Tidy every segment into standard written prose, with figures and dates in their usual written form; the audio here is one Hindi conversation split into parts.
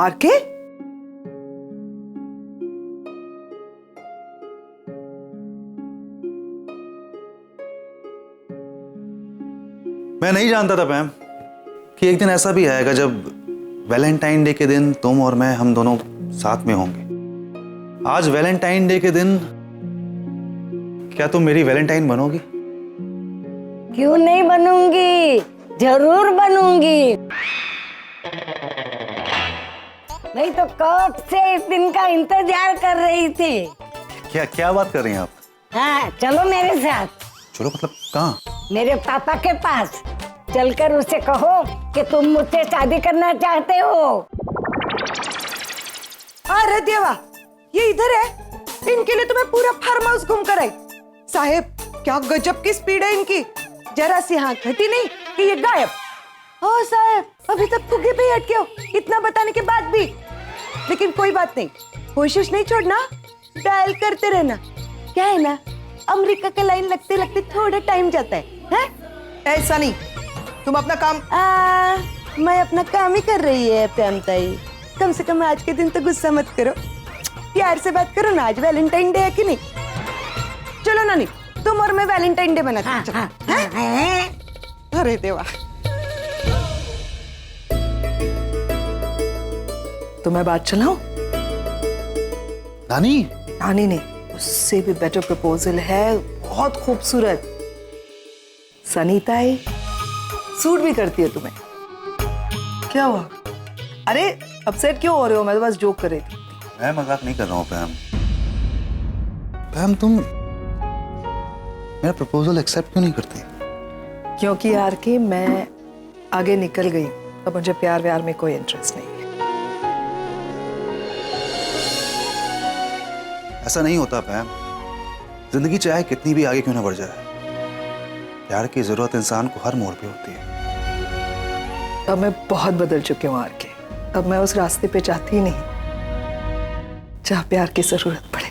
आरके, मैं नहीं जानता था मैम कि एक दिन ऐसा भी आएगा जब वैलेंटाइन डे के दिन तुम और मैं हम दोनों साथ में होंगे। आज वैलेंटाइन डे के दिन क्या तुम मेरी वैलेंटाइन बनोगी? क्यों नहीं बनूंगी, जरूर बनूंगी। नहीं तो कब से इस दिन का इंतजार कर रही थी। क्या क्या बात कर रही हैं आप? हाँ, चलो मेरे साथ। चलो मतलब कहाँ? मेरे पापा के पास चलकर उसे कहो कि तुम मुझसे शादी करना चाहते हो। अरे देवा, ये इधर है। इनके लिए तो मैं पूरा फार्म हाउस घूम कर आई। साहेब, क्या गजब की स्पीड है इनकी। जरा सी हाँ घटी नहीं कि ये गायब। ओ साहेब, अभी तक पुगे पे ही अटके हो, इतना बताने के बाद भी। लेकिन कोई बात नहीं, कोशिश नहीं छोड़ना, डायल करते रहना। क्या है ना, अमेरिका का लाइन लगते लगते थोड़ा टाइम जाता है? ऐसा नहीं, तुम अपना काम। मैं अपना काम ही कर रही है प्याम ताई। कम से कम आज के दिन तो गुस्सा मत करो, प्यार से बात करो ना। आज वैलेंटाइन डे है कि नहीं? चलो नानी, तुम और मैं वैलेंटाइन डे मनाते हैं। अरे देवा, तो मैं बात चलाऊं? नानी? नानी नहीं, उससे भी बेटर प्रपोजल है, बहुत खूबसूरत। सनीताई सूट भी करती है तुम्हें। क्या हुआ? अरे अपसेट क्यों हो रहे हो? मैं तो बस जोक कर रही थी। मैं मजाक नहीं कर रहा हूँ पैम। पैम, तुम मेरा प्रपोजल एक्सेप्ट क्यों नहीं करती? क्योंकि यार कि मैं आगे निकल गई, अब मुझे प्यार व्यार में कोई इंटरेस्ट नहीं है। ऐसा नहीं होता पैम। जिंदगी चाहे कितनी भी आगे क्यों ना बढ़ जाए, प्यार की जरूरत इंसान को हर मोड़ पे होती है। अब मैं बहुत बदल चुकी हूँ आर के। अब मैं उस रास्ते पे चाहती ही नहीं जहाँ प्यार की जरूरत पड़े।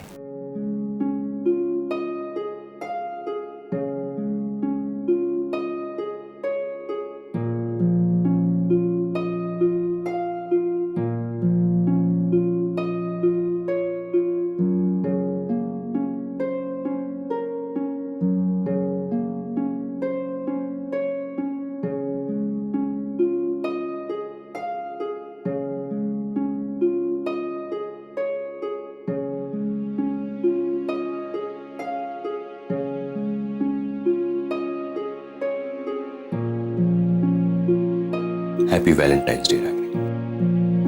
Happy Valentine's day Ragini.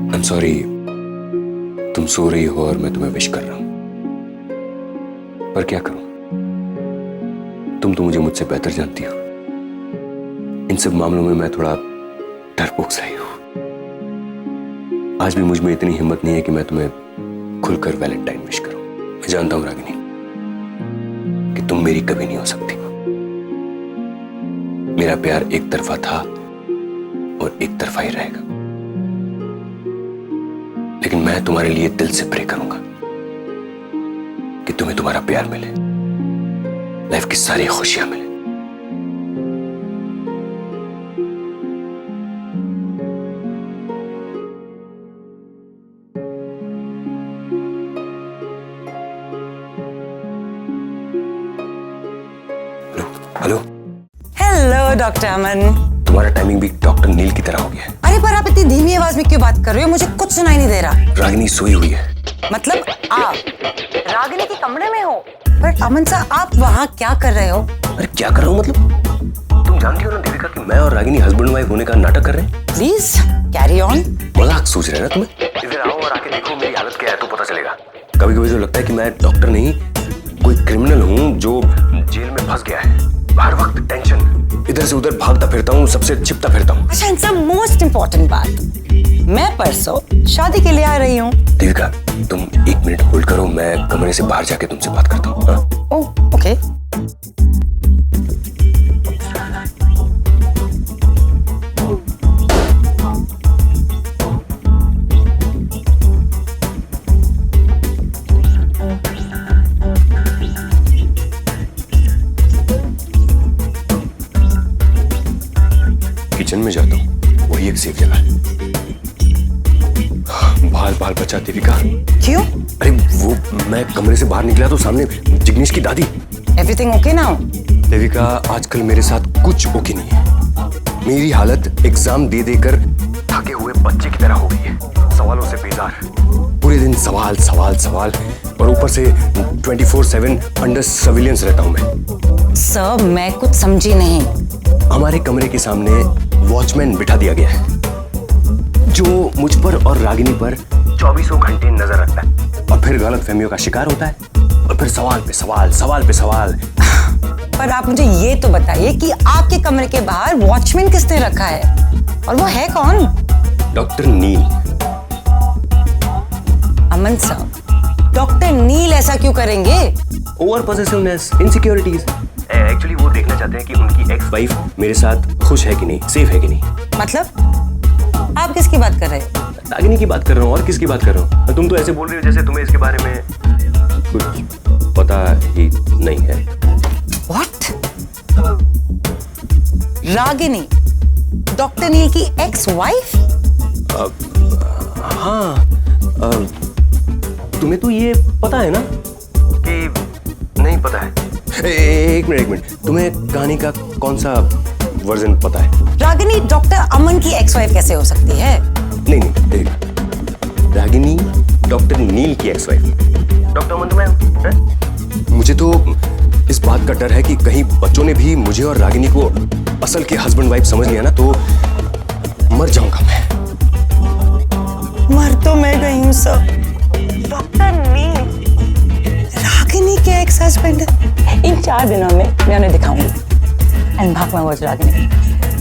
I am sorry तुम सो रही हो और मैं तुम्हें विश कर रहा हूं, पर क्या करूं, तुम तो मुझे मुझसे बेहतर जानती हो। इन सब मामलों में मैं थोड़ा डरपोक सा ही हूं। आज भी मुझ में इतनी हिम्मत नहीं है कि मैं तुम्हें खुलकर वैलेंटाइन विश करूं। मैं जानता हूं रागिनी कि तुम मेरी कभी नहीं हो सकती। मेरा प्यार एक तरफा था और एक तरफा ही रहेगा, लेकिन मैं तुम्हारे लिए दिल से प्रे करूंगा कि तुम्हें तुम्हारा प्यार मिले, लाइफ की सारी खुशियां मिले। हेलो हेलो डॉक्टर अमन। तुम्हारा टाइमिंग भी डॉक्टर नील की तरह हो गया है। अरे पर आप इतनी धीमी आवाज में क्यों बात कर रहे हो? मुझे कुछ सुनाई नहीं दे रहा। रागिनी सोई हुई है। मतलब आप रागिनी के कमरे में हो? पर अमन साहब, आप वहाँ क्या कर रहे हो? अरे क्या कर रहा हूँ मतलब? तुम जानती हो ना देविका कि मैं और रागिनी हस्बैंड वाइफ होने का नाटक कर रहे हैं। Please carry on. मजाक सूझ रहा है ना तुम्हें? इधर आओ और आके देखो मेरी हालत क्या है, तो पता चलेगा। कभी कभी तो लगता है कि मैं डॉक्टर नहीं, कोई क्रिमिनल हूँ जो जेल में फंस गया है। हर वक्त टेंशन, इधर से उधर भागता फिरता हूँ, सबसे छिपता फिरता हूँ। अच्छा, इनसे मोस्ट इम्पोर्टेंट बात, मैं परसों शादी के लिए आ रही हूँ। देविका तुम 1 मिनट होल्ड करो, मैं कमरे से बाहर जाके तुमसे बात करता हूँ। हाँ? Oh okay. किचन में जाता हूँ, वही एक सेफ जगह है। संभाल बाल बचा देविका। क्यों? अरे वो मैं कमरे से बाहर निकला तो सामने जिग्नेश की दादी। Everything okay now? देविका आजकल मेरे साथ कुछ ओके नहीं है। मेरी हालत एग्जाम दे देकर थके हुए बच्चे की तरह हो गई है, सवालों से बेजार। पूरे दिन सवाल सवाल सवाल और ऊपर से 24/7 अंडर सर्विलेंस रहता हूं मैं। सर मैं कुछ समझी नहीं। हमारे कमरे के सामने वॉचमैन बिठा दिया गया है जो मुझ पर और रागिनी पर 24 घंटे नजर रखता है और फिर गलतफहमियों का शिकार होता है और फिर सवाल पे सवाल सवाल पे सवाल। पर आप मुझे ये तो बताइए कि आपके कमरे के बाहर वॉचमैन किसने रखा है और वो है कौन? डॉक्टर नील। अमन साहब, डॉक्टर नील ऐसा क्यों करेंगे? Over possessiveness, insecurities. एक्चुअली वो देखना चाहते हैं कि उनकी एक्स वाइफ मेरे साथ खुश है कि नहीं, सेफ है कि नहीं। मतलब आप किसकी बात कर रहे हैं? रागिनी की बात कर रहा हूँ, और किसकी बात कर रहा हूँ? तुम तो ऐसे बोल रही हो जैसे तुम्हें इसके बारे में कुछ पता ही नहीं है। What? रागिनी डॉक्टर नील की एक्स वाइफ? हाँ, तुम्हें तो ये पता है ना कि नहीं पता है? एक मिनट, तुम्हें कहानी का कौन सा वर्जन पता है? रागिनी डॉक्टर अमन की एक्स वाइफ कैसे हो सकती है? नहीं, रागिनी डॉक्टर नील की एक्स वाइफ। डॉक्टर अमन तो मैं हूं। मुझे तो इस बात का डर है कि कहीं बच्चों ने भी मुझे और रागिनी को असल के हस्बैंड वाइफ समझ लिया ना तो मर जाऊंगा मैं। मर तो मैं गई हूँ सर। डॉक्टर नील रागिनी के एक्स हस्बैंड है। इन 4 दिनों में मैं उन्हें दिखाऊंगी। एंड भाग मैं रागिनी,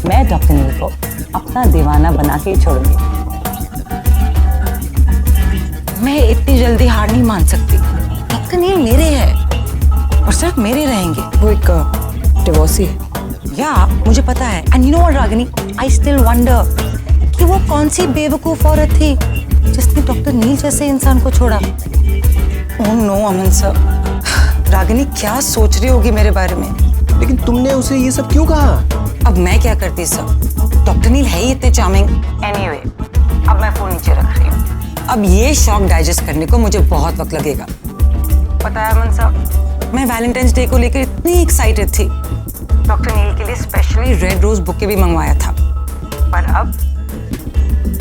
मैं डॉक्टर नील को अपना दीवाना बना के ही छोड़ूंगी। मैं इतनी जल्दी हार नहीं मान सकती। डॉक्टर नील मेरे हैं और सिर्फ मेरे रहेंगे। वो एक डिवोर्सी है। या मुझे पता है। And you know what Ragini, I still wonder कि वो कौन सी बेवकूफ औरत थी जिसने डॉक्टर नील जैसे इंसान को छोड़ा। ओह नो अमन सर, रागिनी क्या सोच रही होगी मेरे बारे में? लेकिन तुमने उसे ये सब क्यों कहा? अब मैं क्या करती सर, डॉक्टर नील है ही इतने चार्मिंग। एनीवे, अब मैं फोन नीचे रख रही हूँ। अब ये शॉक डाइजेस्ट करने को मुझे बहुत वक्त लगेगा। पता है अमन साहब, मैं वैलेंटाइंस डे को लेकर इतनी एक्साइटेड थी। डॉक्टर नील के लिए स्पेशली रेड रोज बुके भी मंगवाया था। पर अब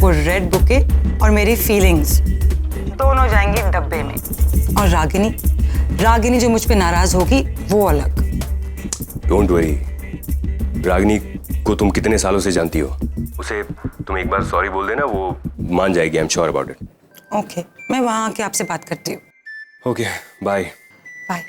वो रेड बुके और मेरी फीलिंग्स दोनों जाएंगी डब्बे में। और रागिनी जो मुझ पे नाराज होगी वो अलग। डोंट वरी, रागिनी को तुम कितने सालों से जानती हो? उसे तुम एक बार सॉरी बोल देना, वो मान जाएगी। I am sure about it. Okay, मैं वहां आके आपसे बात करती हूँ। Okay, bye. बाय।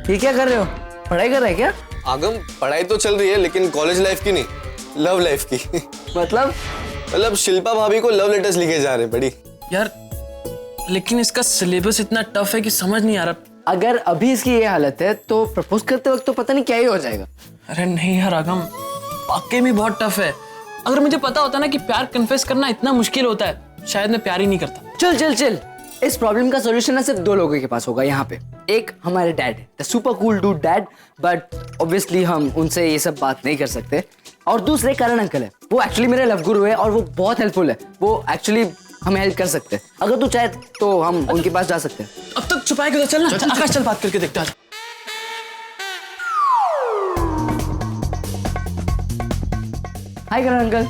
ये क्या कर रहे हो? पढ़ाई कर रहे हैं क्या? आगम, पढ़ाई तो चल रही है लेकिन कॉलेज लाइफ की नहीं, लव लाइफ की। मतलब शिल्पा भाभी को लव लेटर्स लिखे जा रहे हैं बड़ी। यार लेकिन इसका सिलेबस इतना टफ है कि समझ नहीं आ रहा। अगर अभी इसकी ये हालत है तो प्रपोज करते वक्त तो पता नहीं क्या ही हो जाएगा। अरे नहीं यार आगम, वाकई में बहुत टफ है। अगर मुझे पता होता ना कि प्यार कन्फेस करना इतना मुश्किल होता है, शायद मैं प्यार ही नहीं करता। चल, इस प्रॉब्लम का सॉल्यूशन ना सिर्फ 2 लोगों के पास होगा यहाँ पे। एक हमारे dad, the super cool dude dad, but obviously हम उनसे ये सब बात नहीं कर सकते। और दूसरे करण अंकल है, वो एक्चुअली मेरे लव गुरु है और वो बहुत हेल्पफुल है। वो एक्चुअली हमें हेल्प कर सकते हैं। अगर तू चाहे तो हम उनके पास जा सकते हैं। अब तक छुपाए के तो चल ना। आकाश चल बात करके देखते हैं। हाय करण अंकल,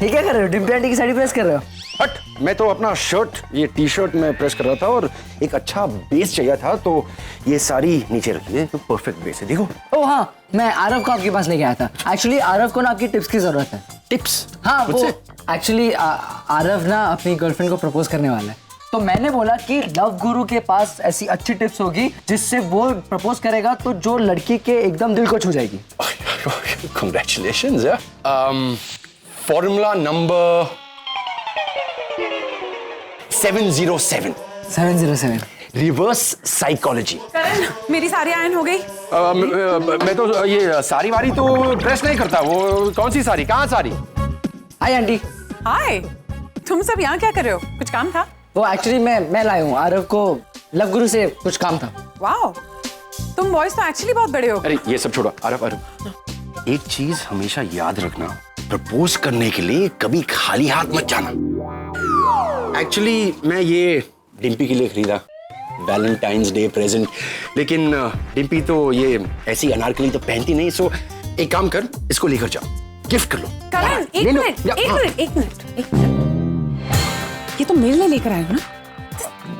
ये क्या कर रहे हो? डिम्पी आंटी की साड़ी प्रेस कर रहे हो? हट, मैं तो अपना शर्ट, ये टी शर्ट में प्रेस कर रहा था और एक अच्छा बेस चाहिए था तो ये सारी नीचे रखी है, तो परफेक्ट बेस है। देखो। ओह हाँ, मैं आरव को आपके पास लेके आया था। एक्चुअली आरव को ना आपकी टिप्स की जरूरत है। टिप्स? हाँ, वो एक्चुअली आरव ना अपनी गर्लफ्रेंड को प्रपोज करने वाला है, तो मैंने बोला कि लव गुरु के पास ऐसी अच्छी टिप्स होगी जिससे वो प्रपोज करेगा तो जो लड़की के एकदम दिल को छू जाएगी। Congratulations, formula number 707 reverse psychology. Karan, मेरी सारी आयरन हो गई। मैं तो ये सारी वारी तो प्रेस नहीं करता। वो कौन सी सारी? कहाँ सारी? Hi aunty. हाय, तुम सब यहाँ क्या कर रहे हो? कुछ काम था? वो एक्चुअली मैं लाया हूँ आरव को लव गुरु से कुछ काम था। वाओ, तुम बॉयज तो एक्चुअली बहुत बड़े हो। अरे ये सब छोड़ो, आरव एक चीज हमेशा याद रखना, प्रपोज करने के लिए कभी खाली हाथ मत जाना। एक्चुअली मैं ये डिम्पी के लिए खरीदा, वैलेंटाइंस डे प्रेजेंट, लेकिन डिम्पी तो ये ऐसी अनारकली तो पहनती नहीं, सो एक काम कर, इसको लेकर जाओ, गिफ्ट कर लो। करण, एक मिनट। ये तो मेरे लिए लेकर आए हो ना?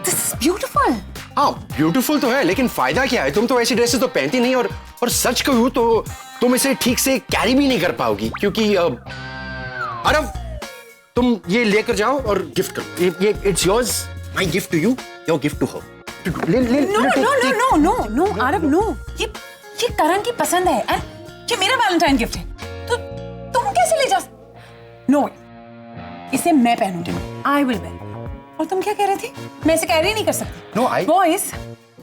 This is beautiful. हाँ ब्यूटीफुल तो है, लेकिन फायदा क्या है, तुम तो ऐसी ड्रेसेस तो पहनती नहीं, और सच कहूँ तो तुम इसे ठीक से कैरी भी नहीं कर पाओगी, क्योंकि अरब तुम ये लेकर जाओ और गिफ्ट करो। ये it's yours, my gift to you, your gift to her. No Aarav, no. ये करण की पसंद है एंड ये मेरा वैलेंटाइन गिफ्ट है, तो तुम कैसे ले जा? नो, इसे मैं पहनूंगी, आई विल वेयर। और तुम क्या कह रहे थे? मैं इसे कैरी नहीं कर सकती। नो, आई बॉयज,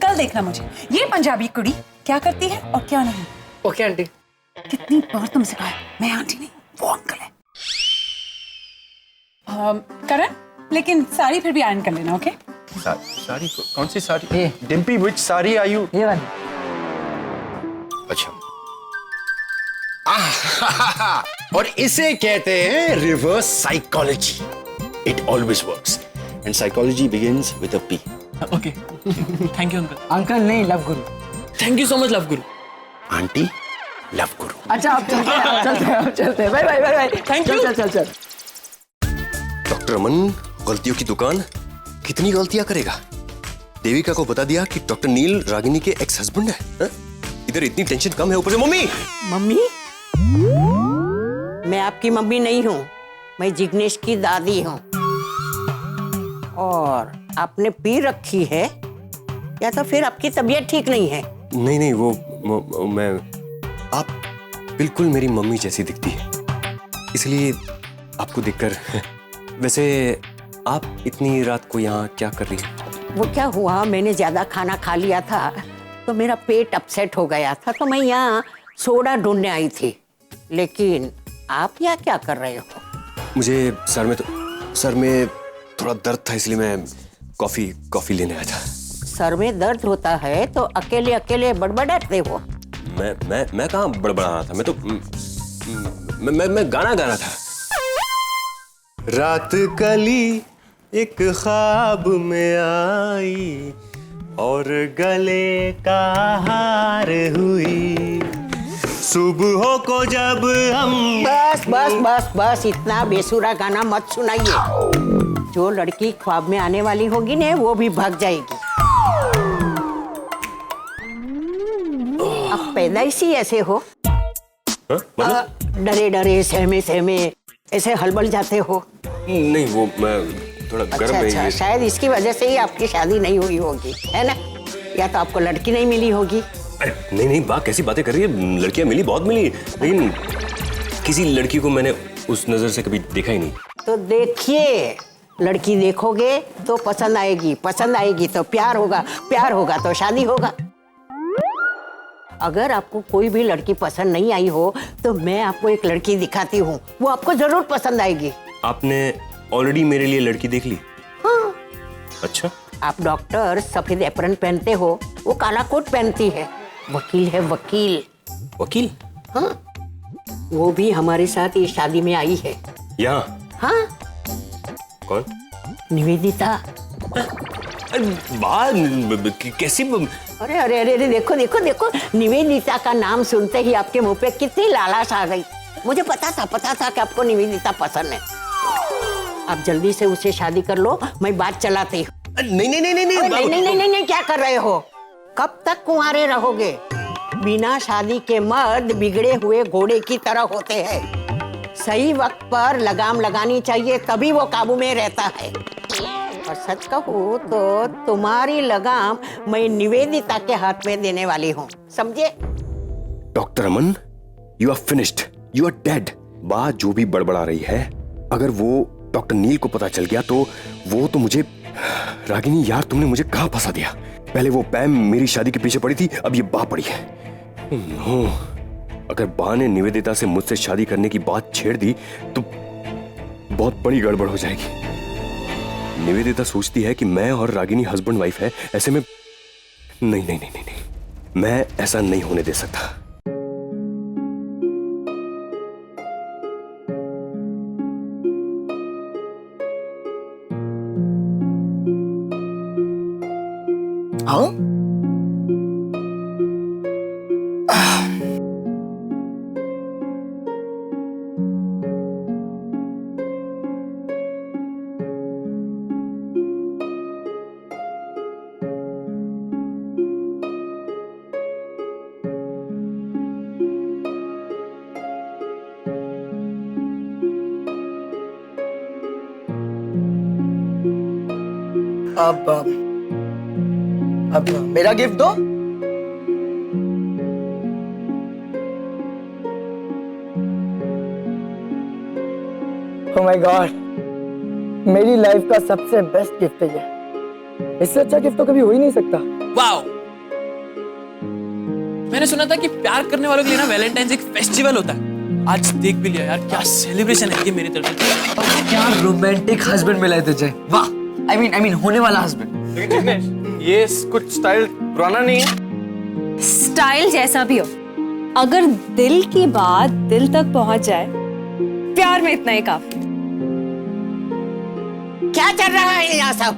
कल देखना मुझे ये पंजाबी कुड़ी क्या करती है और क्या नहीं। Okay aunty. कितनी बार तुमसे कहा है, मैं आंटी नहीं, वो अंकल है। करण, लेकिन साड़ी फिर भी आयरन कर लेना, ओके? साड़ी कौन सी sari? Dimpy, which sari are you? ये वाली। अच्छा। और इसे कहते हैं reverse psychology. It always works and psychology begins with a P. Okay, thank you uncle. Uncle नहीं, love guru. Thank you so much love guru. Aunty, love guru. अच्छा आप चलते bye bye bye bye. Thank you. चल। डॉक्टर अमन गलतियों की दुकान, कितनी गलतियां करेगा? देविका को बता दिया कि डॉक्टर नील रागिनी के एक्स हस्बैंड है, हा? इधर इतनी टेंशन कम है, ऊपर से मम्मी। मैं आपकी मम्मी नहीं हूँ, मैं जिग्नेश की दादी हूँ। और आपने पी रखी है या तो फिर आपकी तबीयत ठीक नहीं है? नहीं, वो मैं, आप बिल्कुल मेरी मम्मी जैसी दिखती है, इसलिए आपको देखकर। वैसे आप इतनी रात को यहाँ क्या कर रही हैं? वो क्या हुआ, मैंने ज्यादा खाना खा लिया था तो मेरा पेट अपसेट हो गया था, तो मैं यहाँ सोडा ढूंढने आई थी। लेकिन आप यहाँ क्या कर रहे हो? मुझे सर में थोड़ा दर्द था, इसलिए मैं कॉफी लेने आया था। सर में दर्द होता है तो अकेले अकेले बड़बड़ाते हो? मैं कहाँ बड़बड़ा रहा था, मैं तो मैं गाना गा रहा था। रात कली एक ख्वाब में आई और गले का हार हुई, सुबह को जब हम। बस इतना बेसुरा गाना मत सुनाइए। जो लड़की ख्वाब में आने वाली होगी ना, वो भी भाग जाएगी। आप पैदाइशी ऐसे हो, डरे डरे सहमे ऐसे हलबल जाते हो। नहीं, वो मैं थोड़ा गर्म है। अच्छा, शायद इसकी वजह से ही आपकी शादी नहीं हुई होगी, है ना? या तो आपको लड़की नहीं मिली होगी। नहीं, बात कैसी बातें कर रही है? लड़कियां मिली, बहुत मिली, लेकिन किसी लड़की को मैंने उस नजर से कभी देखा ही नहीं। तो देखिए, लड़की देखोगे तो पसंद आएगी तो प्यार होगा तो शादी होगा। अगर आपको कोई भी लड़की पसंद नहीं आई हो तो मैं आपको एक लड़की दिखाती हूँ, वो आपको जरूर पसंद आएगी। आपने ऑलरेडी मेरे लिए लड़की देख ली? हाँ। अच्छा। आप डॉक्टर सफेद एप्रन पहनते हो, वो काला कोट पहनती है, वकील है, वकील। हाँ, वो भी हमारे साथ ये शादी में आई है। यहाँ? हाँ। कौन? निवेदिता। कैसी? अरे देखो निवेदिता का नाम सुनते ही आपके मुंह पे कितनी लालाश आ गई। मुझे पता था कि आपको निवेदिता पसंद है। आप जल्दी से उसे शादी कर लो, मैं बात चलाती हूँ। नहीं, क्या कर रहे हो? कब तक कुंवारे रहोगे? बिना शादी के मर्द बिगड़े हुए घोड़े की तरह होते हैं। सही वक्त पर लगाम लगानी चाहिए, तभी वो काबू में रहता है। और सच कहूँ तो तुम्हारी लगाम मैं निवेदिता के हाथ में देने वाली हूँ, समझे? Doctor Aman, you are finished, you are dead. बात जो भी बड़बड़ा रही है, अगर वो डॉक्टर नील को पता चल गया तो वो तो मुझे। रागिनी यार, तुमने मुझे कहाँ फंसा दिया? पहले वो पैम मेरी शादी के पीछे पड़ी थी, अब ये बा पड़ी है। नो, अगर बा ने निवेदिता से मुझसे शादी करने की बात छेड़ दी तो बहुत बड़ी गड़बड़ हो जाएगी। निवेदिता सोचती है कि मैं और रागिनी हस्बैंड वाइफ है, ऐसे में नहीं नहीं नहीं नहीं नहीं, मैं ऐसा नहीं होने दे सकता। आओ। अब मेरा गिफ्ट दो। Oh my God, मेरी लाइफ का सबसे बेस्ट गिफ्ट है ये। इससे अच्छा गिफ्ट तो कभी हो ही नहीं सकता। वाओ, मैंने सुना था कि प्यार करने वालों के लिए ना वैलेंटाइंस एक फेस्टिवल होता है। आज देख भी लिया यार, क्या सेलिब्रेशन है ये मेरी तरफ से। क्या रोमांटिक हस्बैंड मिला है तुझे। वाह, आई मीन होने वाला हस्बैंड। ये कुछ स्टाइल पुराना नहीं है? स्टाइल जैसा भी हो, अगर दिल की बात दिल तक पहुंच जाए, प्यार में इतना ही काफी। क्या चल रहा है यहाँ सब?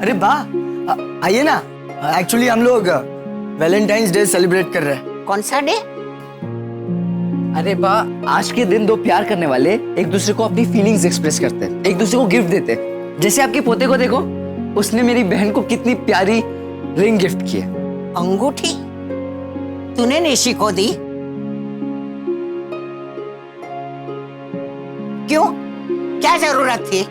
अरे वाह, आइए ना। एक्चुअली हम लोग वैलेंटाइंस डे सेलिब्रेट कर रहे हैं। कौन सा डे? अरे वाह, आज के दिन दो प्यार करने वाले एक दूसरे को अपनी फीलिंग्स एक्सप्रेस करते हैं, एक दूसरे को गिफ्ट देते हैं। जैसे आपके पोते को देखो, उसने मेरी बहन को कितनी प्यारी रिंग गिफ्ट की है। अंगूठी तूने निशी को दी? क्यों? क्या जरूरत थी?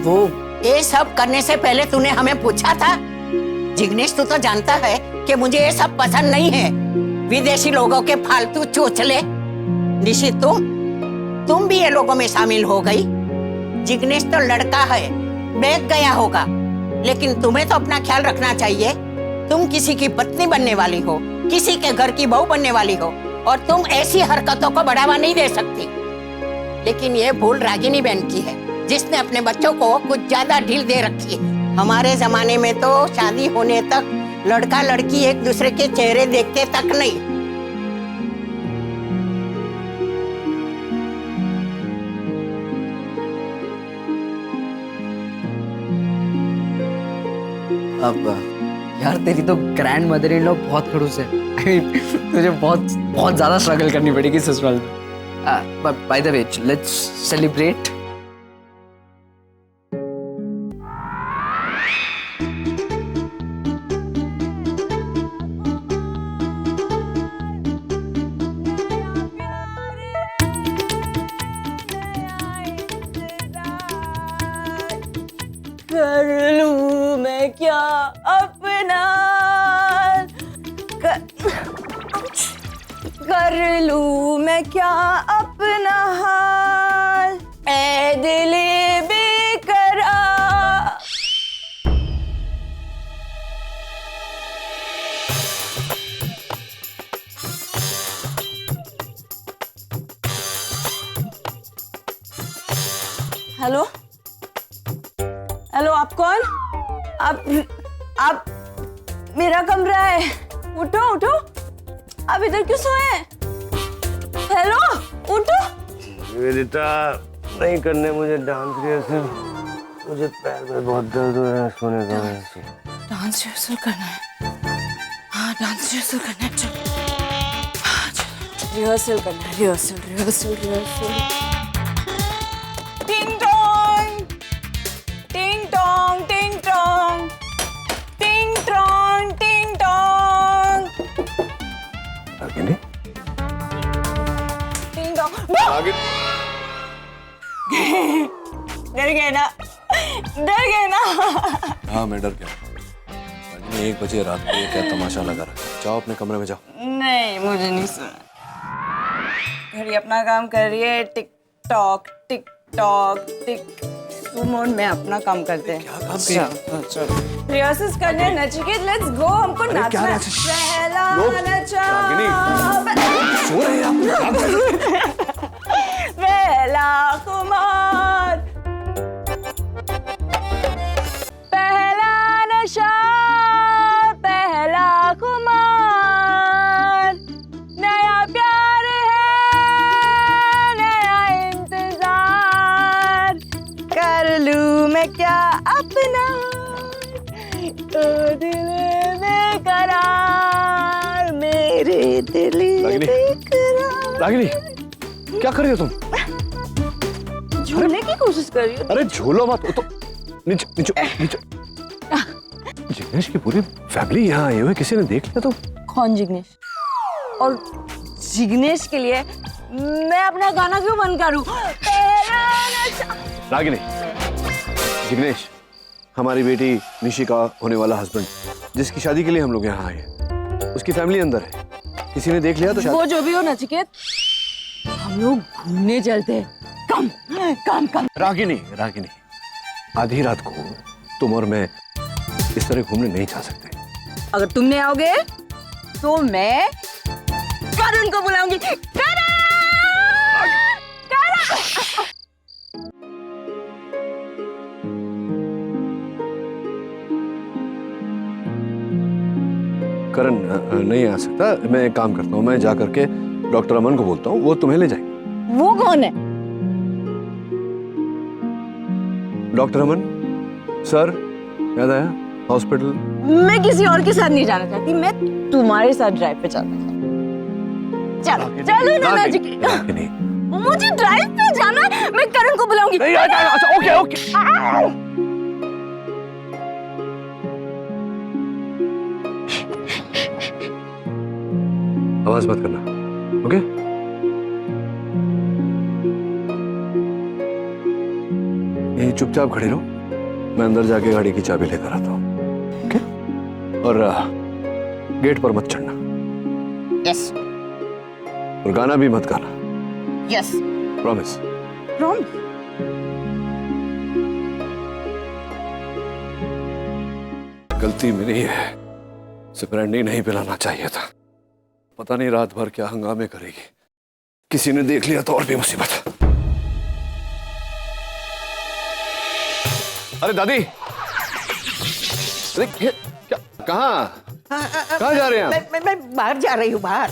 वो ये सब करने से पहले तूने हमें पूछा था? जिग्नेश, तू तो जानता है कि मुझे ये सब पसंद नहीं है, विदेशी लोगों के फालतू चोचले। निशी, तुम भी ये लोगों में शामिल हो गई। जिग्नेश तो लड़का है, बैग गया होगा, लेकिन तुम्हें तो अपना ख्याल रखना चाहिए। तुम किसी की पत्नी बनने वाली हो, किसी के घर की बहू बनने वाली हो, और तुम ऐसी हरकतों को बढ़ावा नहीं दे सकती। लेकिन ये भूल रागिनी बहन की है, जिसने अपने बच्चों को कुछ ज्यादा ढील दे रखी है। हमारे जमाने में तो शादी होने तक लड़का लड़की एक दूसरे के चेहरे देखते तक नहीं। अब यार, तेरी तो ग्रैंड मदर इन लॉ बहुत खड़ूस है। I mean, तुझे बहुत ज्यादा स्ट्रगल करनी पड़ेगी ससुराल में। By the way, let's celebrate. कर लूं मैं क्या अपना, कर लूं मैं क्या अपना हाल, ऐ दिले बेकरार। हेलो हेलो, आप कौन? आप मेरा कमरा है, उठो उठो, आप इधर क्यों सोए हैं? हेलो, उठो। निवेदिता, नहीं करने मुझे डांस रिहर्सल, मुझे पैर में बहुत दर्द हो रहा है सोने का वजह से। डांस रिहर्सल करना है? हाँ, डांस रिहर्सल करना है, चलो। हाँ, चलो, रिहर्सल करना है, रिहर्सल रिहर्सल रिहर्सल। टिंग टोंग, टिंग टोंग, टिंग टोंग, टिंग टोंग, टिंग टोंग। रागिनी, टिंग टोंग। डर गए ना? डर गए ना? हाँ, मैं डर गया। रागिनी, 1 बजे रात को ये क्या तमाशा लगा रहा है? जाओ अपने कमरे में जाओ। नहीं, मुझे नहीं सुना। घड़ी अपना काम कर रही है, tick tock tick tock tick. तू मोड में अपना काम करते हैं। क्या काम किया? चलो रिहर्सल करने, नचिकेत, लेट्स गो। हमको नाचना है। पहला नचा। सो रहे हैं आप? रागिनी, क्या कर रही हो तुम? झूलने की कोशिश कर रही हो। अरे झूलो मत, वो तो नीचे नीचे नीचे। जिग्नेश की पूरी फैमिली यहाँ आई हुई है, किसी ने देख लिया तो? कौन जिग्नेश? और जिग्नेश के लिए मैं अपना गाना क्यों बंद करूं? रागिनी, जिग्नेश हमारी बेटी निशी का होने वाला हस्बैंड, जिसकी शादी के लिए हम लोग यहाँ आए हैं, उसकी फैमिली अंदर है। किसी ने देख लिया तो वो जो भी हो नचिकेत, हम लोग घूमने चलते हैं। कम कम कम। रागिनी, रागिनी, आधी रात को तुम और मैं इस तरह घूमने नहीं जा सकते। अगर तुम नहीं आओगे तो मैं करण को बुलाऊंगी। करण! करण नहीं आ सकता। मैं एक काम करता हूँ, मैं जा करके डॉक्टर अमन को बोलता हूँ, वो तुम्हें ले जाएंगे। वो कौन है? डॉक्टर अमन सर, याद आया? हॉस्पिटल। मैं किसी और के साथ नहीं जाना चाहती, मैं तुम्हारे साथ ड्राइव पे जाना चाहती। चलो चलो ना नचिकेत, मुझे ड्राइव पे जाना है। मैं करण को बुलाऊंगी। अच्छा ओके ओके। आवाज मत करना, ओके? यही चुपचाप खड़े रहो, मैं अंदर जाके गाड़ी की चाबी लेकर आता हूँ, ओके? और गेट पर मत चढ़ना। यस और गाना भी मत गाना। Yes promise. प्रॉमिस। गलती मेरी है, उसे ब्रांडी नहीं पिलाना चाहिए था। पता नहीं रात भर क्या हंगामे करेगी, किसी ने देख लिया तो और भी मुसीबत। अरे दादी, अरे क्या, कहाँ जा रहे हैं आप? मैं बाहर जा रही हूँ, बाहर।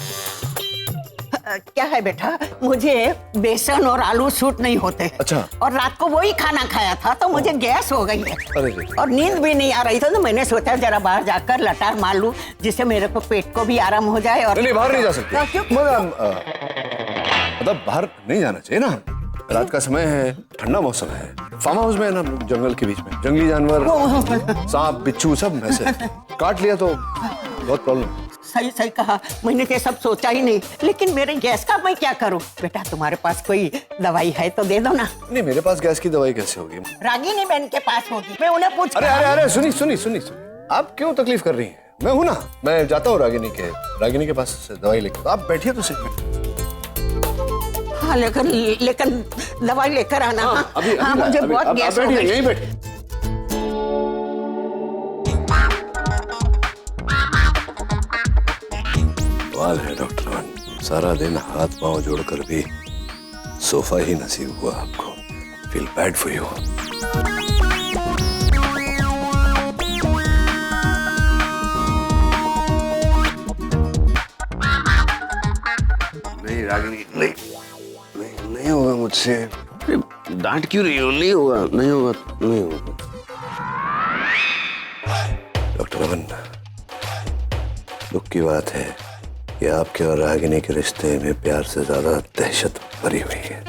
क्या है बेटा, मुझे बेसन और आलू सूट नहीं होते। अच्छा। और रात को वही खाना खाया था तो मुझे गैस हो गई है। अरे और नींद भी नहीं आ रही थी, तो मैंने सोचा जरा बाहर जाकर लटार मार लूं, जिससे मेरे को पेट को भी आराम हो जाए। और नहीं, बाहर नहीं जा सकते। क्यों? मतलब बाहर नहीं जाना चाहिए ना, रात का समय है, ठंडा मौसम है, फार्म हाउस में है ना, जंगल के बीच में, जंगली जानवर, सांप बिच्छू सब ऐसे काट लिया तो बहुत प्रॉब्लम। सही सही कहा, मैंने तो सब सोचा ही नहीं। लेकिन मेरे गैस का मैं क्या करूं? बेटा तुम्हारे पास कोई दवाई है तो दे दो ना। नहीं, मेरे पास गैस की दवाई कैसे होगी? रागिनी बहन के पास होगी, मैं उन्हें पूछ। अरे अरे अरे, सुनी सुनी सुनी, आप क्यों तकलीफ कर रही हैं? मैं हूं ना, मैं जाता हूँ रागिनी के पास से दवाई लेकर। तो आप बैठिए तो सही। हाँ, लेकिन दवाई लेकर आना। हाँ, अभी मुझे बहुत गैस हो गई। नहीं बैठिए। सवाल है डॉक्टर वन, सारा दिन हाथ पांव जोड़कर भी सोफा ही नसीब हुआ आपको। Feel bad for you. नहीं रागिनी, नहीं होगा मुझसे। डांट क्यों रही हो? नहीं होगा, नहीं होगा, नहीं होगा। डॉक्टर अमन, दुख की बात है कि आपके और रागिनी के रिश्ते में प्यार से ज्यादा दहशत भरी हुई है।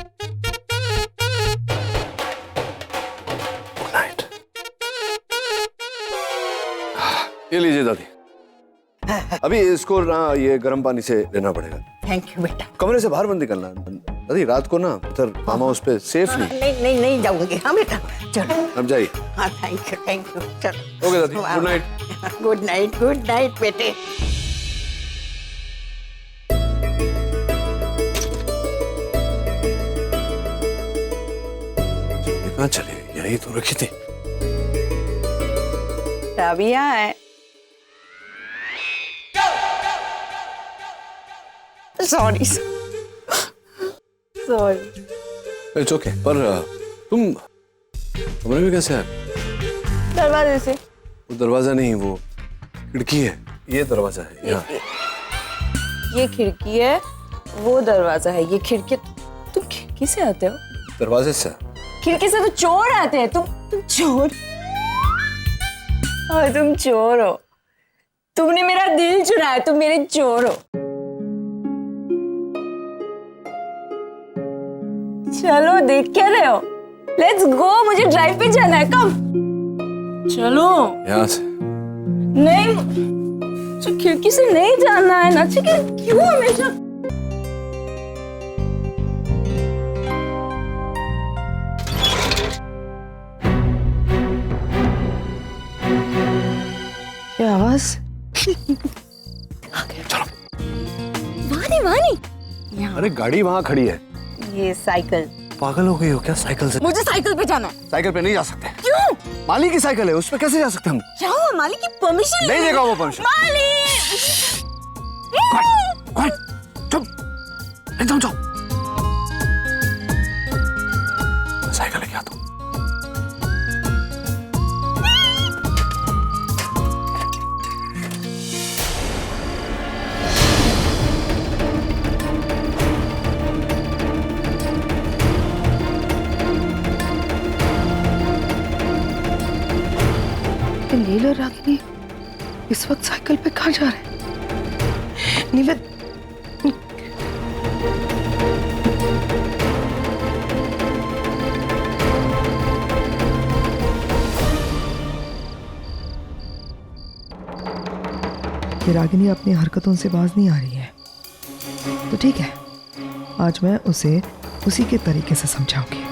Good night. ये लीजिए दादी, अभी इसको ना ये गर्म पानी से लेना पड़ेगा। थैंक यू बेटा। कमरे से बाहर मत निकलना दादी, रात को ना इधर फार्म हाउस पे सेफ नहीं। नहीं जाऊंगी। हाँ बेटा चलो। अब जाइए। हाँ थैंक यू चलो। ओके दादी, गुड नाइट। गुड नाइट बेटे। कहाँ चले? यही तो रखी थी। अभी यहाँ है। Sorry it's okay. पर तुम कमरे में कैसे आए? दरवाजे से। वो दरवाजा नहीं, वो खिड़की है। ये दरवाजा है यहाँ। ये खिड़की है, वो दरवाजा है। ये खिड़की। तुम खिड़की से आते हो? दरवाजे से? खिड़की से तो चोर आते हैं। तुम चोर। और तुम चोर हो। तुमने मेरा दिल चुराया, तुम मेरे चोर हो। चलो देख क्या रहे हो? लेट्स गो, मुझे ड्राइव पे जाना है, कम। चलो। यहाँ से नहीं, तो खिड़की से नहीं जाना है ना, ठीक है? क्यों हमेशा? क्या आवाज? वानी वानी। अरे गाड़ी वहाँ खड़ी है। ये साइकिल। पागल हो गई हो क्या? साइकिल से? मुझे साइकिल पे जाना है। साइकिल पे नहीं जा सकते। क्यों? माली की साइकिल है, उस पे कैसे जा सकते हम? क्या हुआ? मालिक की परमिशन नहीं देगा वो परमिशन। चुप, एकदम जाओ। साइकिल लेके आता हूँ। नील और रागिनी इस वक्त साइकिल पे कहाँ जा रहे हैं? निवेद, कि रागिनी अपनी हरकतों से बाज नहीं आ रही है, तो ठीक है, आज मैं उसे उसी के तरीके से समझाऊंगी।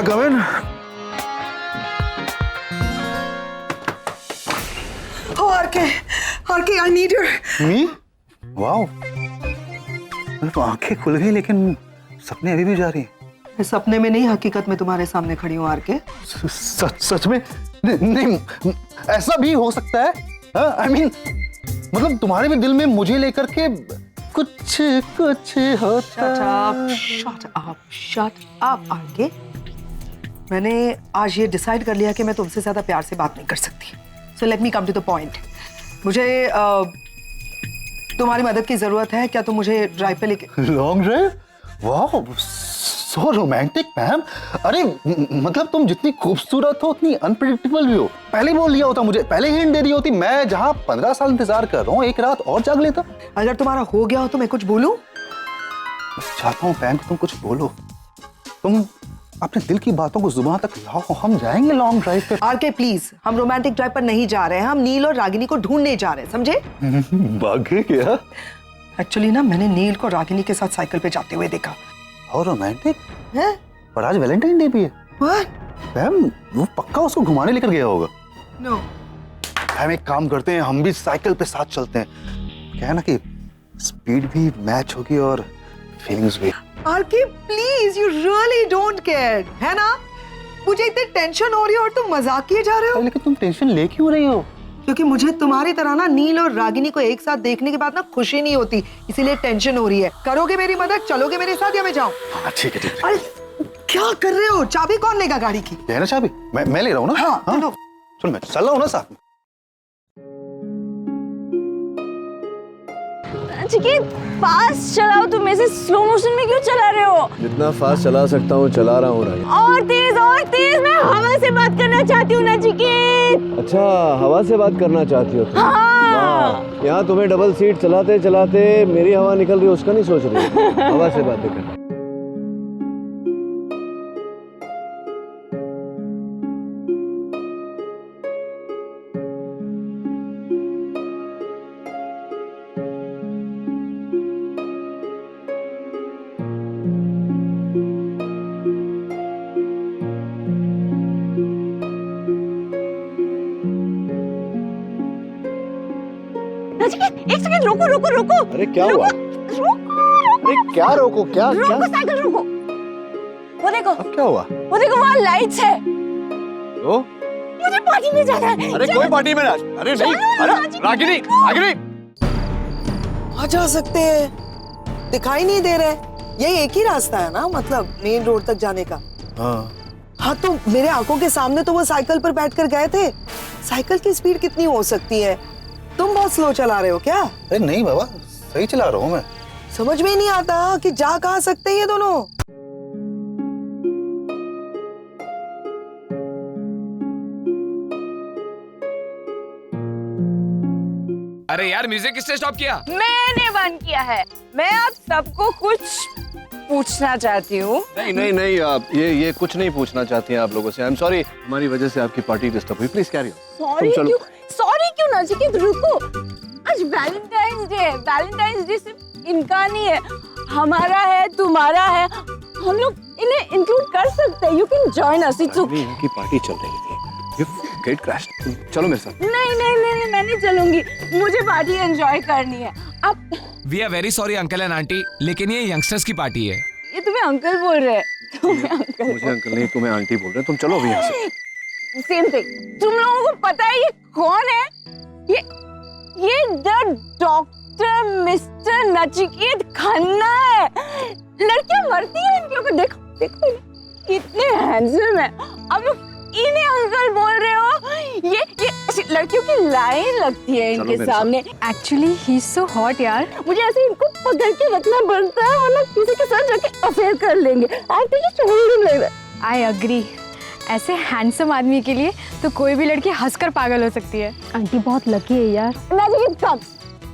Come in. Oh, RK, I need your. Me? Wow. मेरी तो आंखें खुल गई, लेकिन सपने अभी भी जा रही हैं। मैं सपने में नहीं, हकीकत में तुम्हारे सामने खड़ी हूँ RK। सच में? नहीं, ऐसा भी हो सकता है? I mean, मतलब तुम्हारे भी दिल में मुझे लेकर के कुछ होता। Shut up, RK। मैंने आज ये डिसाइड कर लिया कि मैं तुमसे ज्यादा प्यार से बात नहीं कर सकती। So let me come to the point। मुझे तुम्हारी मदद की जरूरत है। क्या तुम मुझे ड्राइव पे लेके? Long drive? वाह, सो रोमांटिक मैम। अरे मतलब तुम जितनी खूबसूरत हो उतनी अनप्रेडिक्टेबल भी हो। पहले बोल दिया होता, मुझे पहले हिंट दे दी होती, मैं जहाँ 15 साल इंतजार कर रहा हूँ एक रात और जाग लेता। अगर तुम्हारा हो गया हो तो मैं कुछ बोलूं? चाहता हूँ पैम, तुम कुछ बोलो। तुम अपने दिल की बातों को जुबान तक लाओ, हम जाएंगे लॉन्ग ड्राइव पे। RK प्लीज, हम रोमांटिक ड्राइव पर नहीं जा रहे हैं, हम नील और रागिनी को ढूंढने जा रहे हैं, समझे? भागे क्या? एक्चुअली ना, मैंने नील को रागिनी के साथ साइकिल पे जाते हुए देखा। और रोमांटिक है? पर आज वैलेंटाइन डे भी है। What? मैम वो पक्का उसको घुमाने लेकर गया होगा। No। हम एक काम करते हैं, हम भी साइकिल पे साथ चलते हैं। क्या है ना कि स्पीड भी मैच होगी और फीलिंग्स भी। RK please, you really don't care, है ना? मुझे इतनी टेंशन हो रही है और तुम मजाक किए जा रहे हो। लेकिन तुम टेंशन ले क्यों रही हो? क्योंकि मुझे तुम्हारी तरह ना नील और रागिनी को एक साथ देखने के बाद ना खुशी नहीं होती, इसीलिए टेंशन हो रही है। करोगे मेरी मदद? चलोगे मेरे साथ या मैं जाऊं? हाँ ठीक है, ठीक है। अरे क्या कर रहे हो? चाबी कौन लेगा गाड़ी की? है ना चाबी? मैं ले रहा हूँ ना। हाँ, चलो। सुन, मैं चल रहा हूँ ना साथ में। चिकित, फास्ट चलाओ, तुम ऐसे स्लो मोशन में क्यों चला रहे हो? जितना फास्ट चला सकता हूँ चला रहा हूँ रागिनी। और तेज, मैं हवा से बात करना चाहती हूँ ना चिकित। अच्छा, हवा से बात करना चाहती हो तुम? हाँ। यहाँ तुम्हें डबल सीट चलाते चलाते मेरी हवा निकल रही है, उसका नहीं सोच रही हो? हवा से बातें कर। एक सेकंड, रोको। अरे क्या हुआ? अरे क्या रोको? क्या? साइकिल रोको। वो देखो। अब क्या हुआ? वो देखो, वहाँ लाइट्स है। तो? मुझे पार्टी में जाना है। अरे कोई पार्टी में ना। अरे नहीं, अरे रागिनी। आ जा सकते हैं, दिखाई नहीं दे रहे। यही एक ही रास्ता है ना, मतलब मेन रोड तक जाने का। हाँ तो मेरे आंखों के सामने तो वो साइकिल पर बैठकर गए थे। साइकिल की स्पीड कितनी हो सकती है? तुम बहुत स्लो चला रहे हो क्या? अरे नहीं बाबा, सही चला रहा हूँ मैं। समझ में ही नहीं आता कि जा कहाँ सकते हैं ये दोनों। अरे यार म्यूजिक किसने स्टॉप किया? मैंने बंद किया है। मैं आप सबको कुछ पूछना चाहती हूँ। नहीं नहीं नहीं, आप ये कुछ नहीं पूछना चाहती हैं आप लोगों से। आई एम सॉरी, हमारी वजह से आपकी पार्टी डिस्टर्ब हुई। Please carry on. सॉरी क्यों नचिकेत, रुको। आज वैलेंटाइंस डे है। वैलेंटाइंस डे सिर्फ इनका नहीं है, हमारा है, तुम्हारा है। हम लोग इन्हें इंक्लूड कर सकते हैं। You can join us. It's okay. इनकी पार्टी चल रही थी। You get crashed. चलो मेरे साथ। नहीं नहीं नहीं, मैं नहीं चलूंगी। मुझे पार्टी एंजॉय करनी है। अब we are very sorry uncle and aunty, लेकिन ये यंगस्टर्स की पार्टी है। ये तुम्हें अंकल बोल रहे हैं। तुम्हें अंकल, मुझे अंकल नहीं, तुम्हें आंटी बोल रहे हैं। तुम चलो अभी यहाँ से। Same thing. तुम लोगों को पता है ये कौन है? ये the doctor mister Nachiket Khanna है। लड़कियां मरती हैं इनके ऊपर। देखो देखो कितने हैंडसम है। अब लोग इन्हें अंकल बोल रहे हो। ये ऐसी लड़कियों की लाइन लगती है इनके सामने। Actually he is so hot यार। मुझे ऐसे इनको पकड़ के रखना पड़ता है, वरना किसी के साथ जाके अफेयर कर लेंगे। I agree. ऐसे हैंडसम आदमी के लिए तो कोई भी लड़की हंसकर पागल हो सकती है। आंटी बहुत लकी है यार। Nachiketa, come.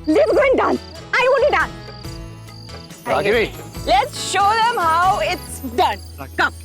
Let's go and dance. I want to dance. Ragini, Let's show them how it's done. Come.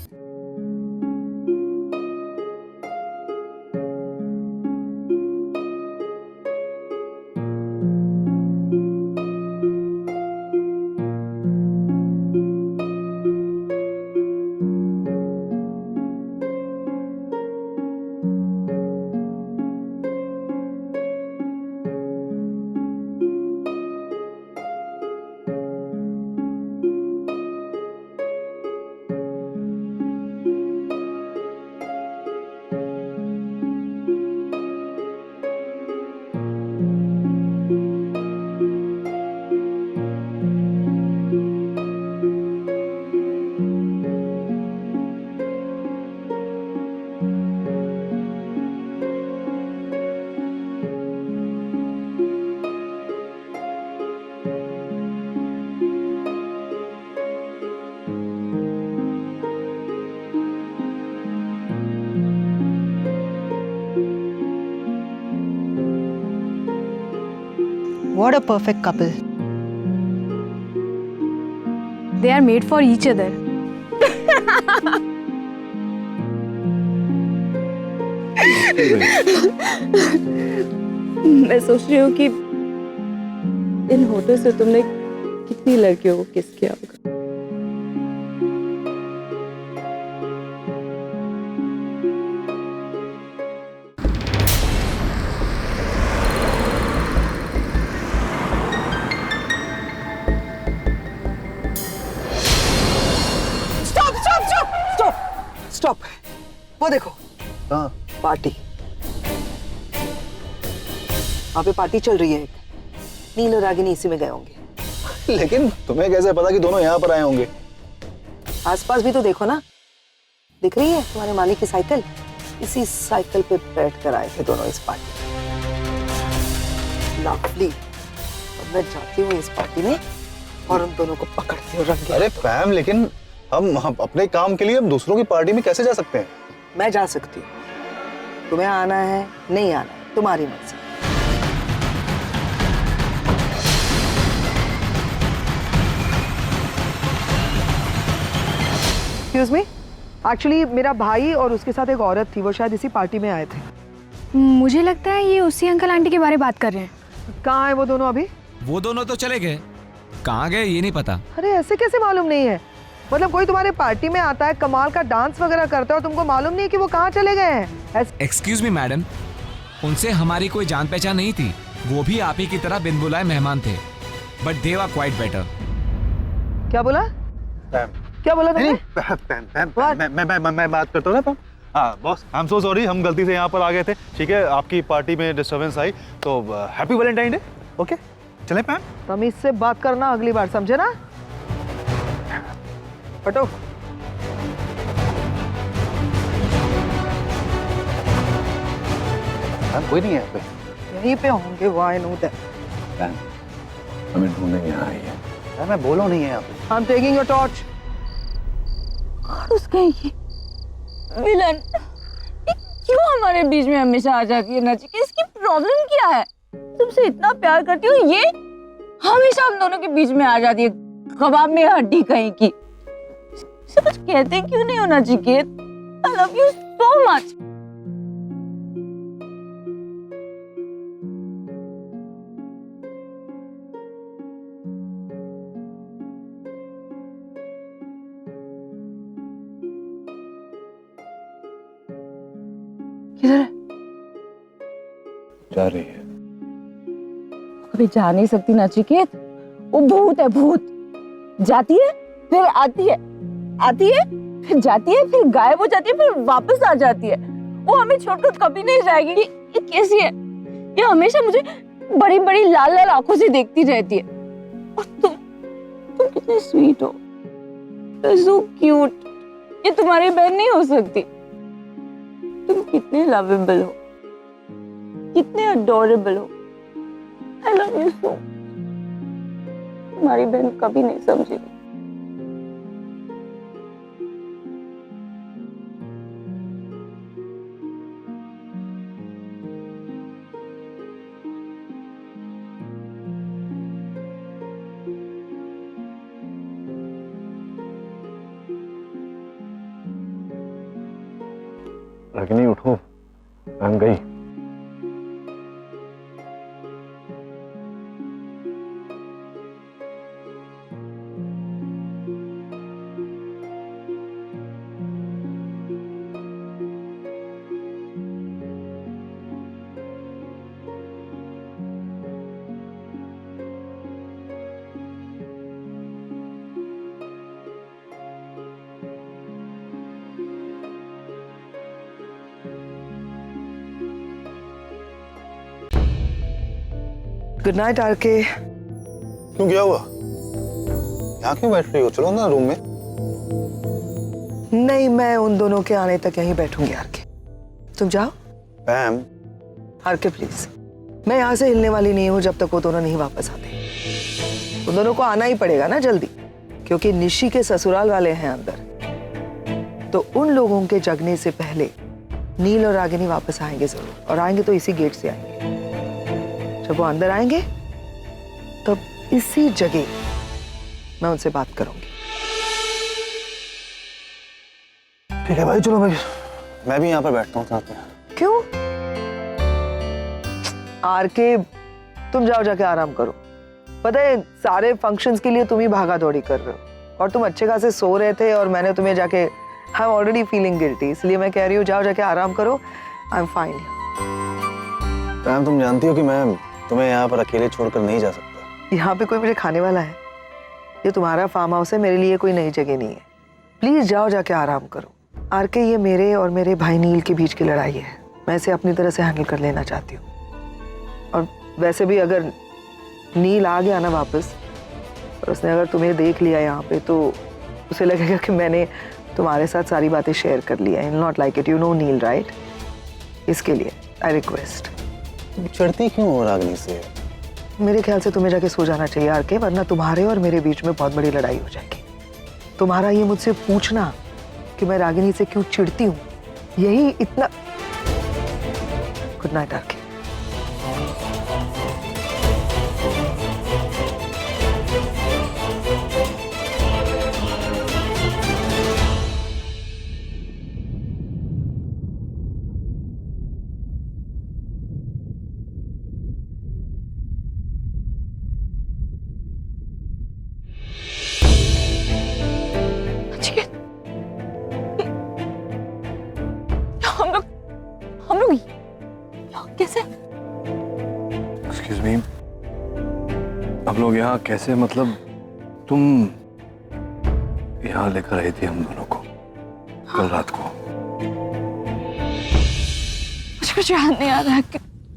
What a perfect couple. They are made for each other. मैं सोच रही हूँ कि इन होठों से तुमने कितनी लड़कियों को किस किया होगा। स्टॉप। वो देखो पार्टी। वहाँ पे पार्टी चल रही है। नील और रागिनी इसी में गए होंगे। लेकिन तुम्हें कैसे पता कि दोनों यहाँ पर आए होंगे? आसपास भी तो देखो ना। दिख रही है तुम्हारे मालिक की साइकिल? इसी साइकिल पे बैठ कर आए थे दोनों इस पार्टी। लवली। अब मैं जाती हूँ इस पार्टी में और उन दोनों को पकड़ती हूँ रंगे। अरे पैम, लेकिन हम अपने काम के लिए अब दूसरों की पार्टी में कैसे जा सकते हैं? मैं जा सकती हूँ। तुम्हें आना है नहीं आना है तुम्हारी मर्जी। एक्सक्यूज मी, एक्चुअली मेरा भाई और उसके साथ एक औरत थी, वो शायद इसी पार्टी में आए थे। मुझे लगता है ये उसी अंकल आंटी के बारे में बात कर रहे हैं। कहाँ है वो दोनों अभी? वो दोनों तो चले गए, कहाँ गए ये नहीं पता। अरे ऐसे कैसे मालूम नहीं है? मतलब कोई तुम्हारे पार्टी में आता है, कमाल का डांस वगैरह करता है और तुमको मालूम नहीं है कि वो कहाँ चले गए हैं? एक्सक्यूज मी मैडम, उनसे हमारी कोई जान पहचान नहीं थी। वो भी आप ही की तरह बिन बुलाए मेहमान थे, but they were quite better. क्या बोला? क्या बोला तुमने? मैं बात करता हूँ ना पैम। हाँ boss, I am so sorry, हम गलती से यहाँ पर आ गए थे। ठीक है, आपकी पार्टी में डिस्टर्बेंस आई तो हैप्पी वैलेंटाइन डे। ओके चले पैम। तमीज से बात करना अगली बार, समझे ना? हटो। कोई नहीं है यहाँ पे। यहीं पे होंगे। Why know that? हमें ढूंढने यहाँ आई है। मैं बोलो नहीं है यहाँ पे। I am taking your torch. उसका ये विलन क्यों हमारे बीच में हमेशा आ जाती है? नचिकेत, इसकी प्रॉब्लम क्या है? तुमसे इतना प्यार करती हूँ, ये हमेशा हम दोनों के बीच में आ जाती है, कबाब में हड्डी कहीं की। इसे कुछ कहते क्यों नहीं हो Nachiket? I love you so much. किधर है? जा रही है। कभी जा नहीं सकती नचिकेत, वो भूत है, भूत। जाती है फिर आती है, आती है फिर जाती है, फिर गायब हो जाती है, फिर वापस आ जाती है। वो हमें छोड़कर कभी नहीं जाएगी। ये कैसी है? ये हमेशा मुझे बड़ी बड़ी लाल लाल आंखों से देखती रहती है। और तुम कितने स्वीट हो, सो क्यूट। ये तुम्हारी बहन नहीं हो सकती। तुम कितने लवेबल हो, कितने अडोरेबल हो। I love you so. तुम्हारी बहन कभी नहीं समझेगी। रागिनी उठो, बहन गई। Good night RK. क्यों, क्या हुआ? यहाँ क्यों बैठ रही हो? चलो ना रूम में। नहीं, मैं उन दोनों के आने तक यहीं बैठूंगी आरके। तुम जाओ। पैम। आरके प्लीज, मैं यहाँ से हिलने वाली नहीं हूँ जब तक वो दोनों नहीं वापस आते। उन दोनों को आना ही पड़ेगा ना जल्दी, क्योंकि निशी के ससुराल वाले हैं अंदर। तो उन लोगों के जगने से पहले नील और रागिनी वापस आएंगे जरूर, और आएंगे तो इसी गेट से आएंगे। जब वो अंदर आएंगे तब इसी जगह मैं उनसे बात करूंगी। ठीक है भाई, चलो भाई, मैं भी यहाँ पर बैठता हूँ साथ में। क्यों? आरके, तुम जाओ जाके आराम करो। पता है सारे फंक्शंस के लिए तुम ही भागा दौड़ी कर रहे हो, और तुम अच्छे खासे सो रहे थे और मैंने तुम्हें जाके, I am already feeling guilty, इसलिए मैं कह रही हूँ जाओ जाके आराम करो। I am fine. पैम, तुम जानती हो कि मैं तुम्हें यहाँ पर अकेले छोड़कर नहीं जा सकता। यहाँ पे कोई मुझे खाने वाला है? ये तुम्हारा फार्म हाउस है, मेरे लिए कोई नई जगह नहीं है। प्लीज जाओ जाके आराम करो। आरके, ये मेरे और मेरे भाई नील के बीच की लड़ाई है, मैं इसे अपनी तरह से हैंडल कर लेना चाहती हूँ। और वैसे भी अगर नील आ गया ना वापस, और उसने अगर तुम्हें देख लिया यहाँ पे, तो उसे लगेगा कि मैंने तुम्हारे साथ सारी बातें शेयर कर ली है। Not like it, you know Neel, right? इसके लिए आई रिक्वेस्ट। चढ़ती क्यों हो रागिनी से? मेरे ख्याल से तुम्हें जाके सो जाना चाहिए आरके, वरना तुम्हारे और मेरे बीच में बहुत बड़ी लड़ाई हो जाएगी। तुम्हारा ये मुझसे पूछना कि मैं रागिनी से क्यों चिढ़ती हूँ, यही इतना। Good night RK. हम लोग कैसे? एक्सक्यूज मी, हम लोग यहाँ कैसे? मतलब तुम यहाँ लेकर आई थी हम दोनों को कल रात को? मुझे कुछ याद नहीं आ रहा है।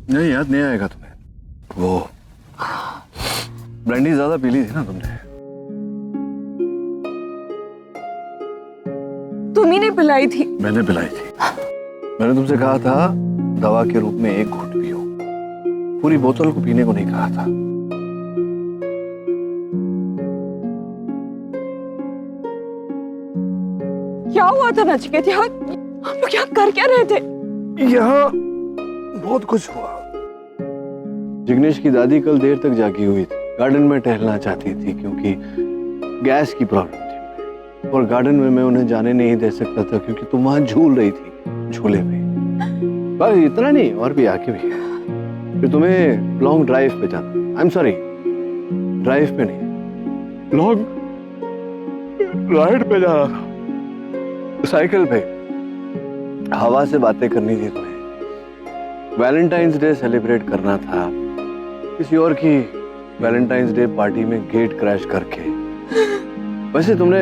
नहीं, याद नहीं आएगा तुम्हें। वो ब्रांडी ज्यादा पी ली थी ना तुमने। तुम ही ने पिलाई थी। मैंने पिलाई थी। मैंने तुमसे कहा था दवा के रूप में एक घूंट पियो, पूरी बोतल को पीने को नहीं कहा था। क्या हुआ था नचिकेत? यहाँ हम लोग यहाँ कर क्या रहे थे? यहाँ बहुत कुछ हुआ। जिग्नेश की दादी कल देर तक जागी हुई थी, गार्डन में टहलना चाहती थी क्योंकि गैस की प्रॉब्लम थी, और गार्डन में मैं उन्हें जाने नहीं दे सकता था क्योंकि तुम वहां झूल रही थी झूले पे। बस इतना नहीं, और भी आके भी है। फिर तुम्हें लॉन्ग ड्राइव पे जाना, आई एम सॉरी, ड्राइव पे नहीं, लॉन्ग राइड पे जाना था, साइकिल पे। हवा से बातें करनी थी तुम्हें, वैलेंटाइंस डे सेलिब्रेट करना था, किसी और की वैलेंटाइंस डे पार्टी में गेट क्रैश करके। वैसे तुमने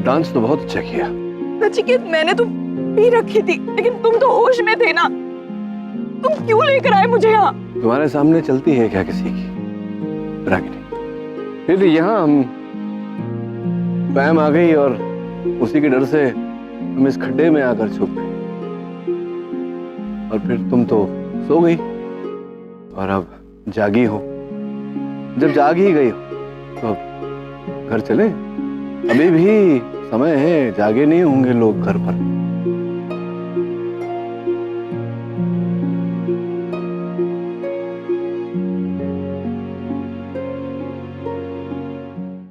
डांस तो बहुत अच्छा किया। नचिकेत, मैंने तो पी रखी थी, लेकिन तुम तो होश में थे ना। तुम क्यों लेकर आए मुझे यहाँ? तुम्हारे सामने चलती है क्या किसी की रागिनी? फिर यहाँ हम पैम आ गई और उसी के डर से हम इस खड्डे में आकर छुप गए, और फिर तुम तो सो गई और अब जागी हो। जब जाग ही गई हो तो अब घर चले? अभी भी समय है, जागे नहीं होंगे लोग घर पर।